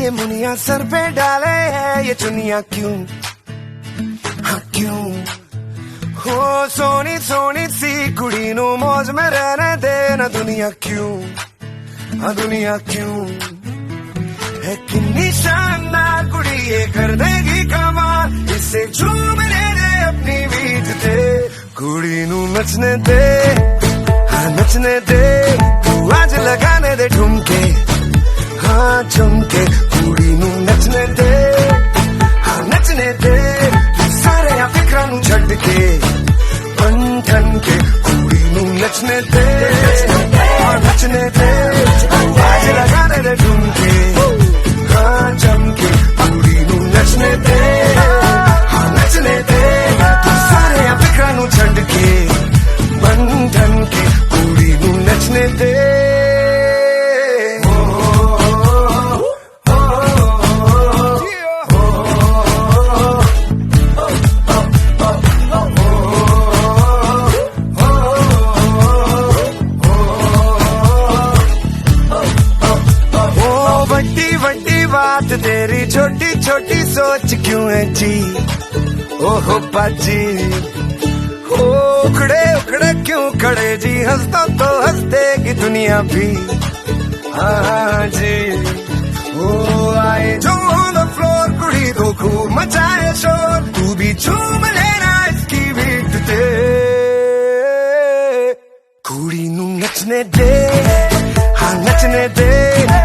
ये मुनिया सर पे डाले है ये चुनिया क्यों, हाँ क्यों। हो सोनी सोनी सी कुड़ी नू मौज में रहने देना दुनिया क्यों, हाँ दुनिया क्यों। है कितनी शानदार कुड़ी ये कर देगी कमाल, इससे झूम ले दे अपनी बीच ते। कुड़ी नू नचने दे, हाँ नचने दे, तू आज लगाने दे ठुमके, हाँ झुमके। कुड़ी नू नचने दे, हाँ नचने दे, तू सारे आ फिक्रां नू छड्ड के बन ठन के। कुड़ी नू नचने दे, हाँ नचने दे, तू आज लगाने दे ठुमके, हाँ झुमके। कुड़ी नू नचने दे, हाँ नचने दे, तू सारे आ फिक्रां नू छड्ड के बन ठन के। कुड़ी नू नचने दे। बात तेरी छोटी छोटी सोच क्यों है जी, ओहो बाजी। हो उखड़े उखड़े क्यों खड़े जी, हंस तो हंस देगी दुनिया भी, हाँ जी। ओ आए जो ऑन द फ्लोर कुड़ी तो खूब मचाए शोर, तू भी झूम लेना इसकी बीट ते। कुड़ी नू नचने दे, हाँ नचने दे,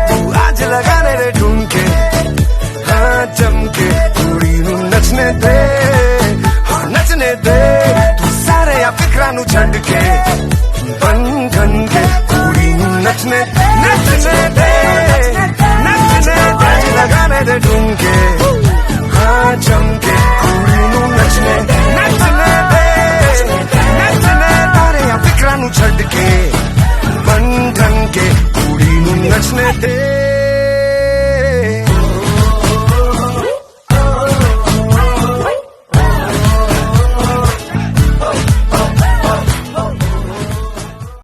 तू आज लगाने दे ठुमके, हाँ चमके। कुड़ी नू नचने दे, हाँ नचने दे, तू सारे आ फिक्रां नू छड्ड के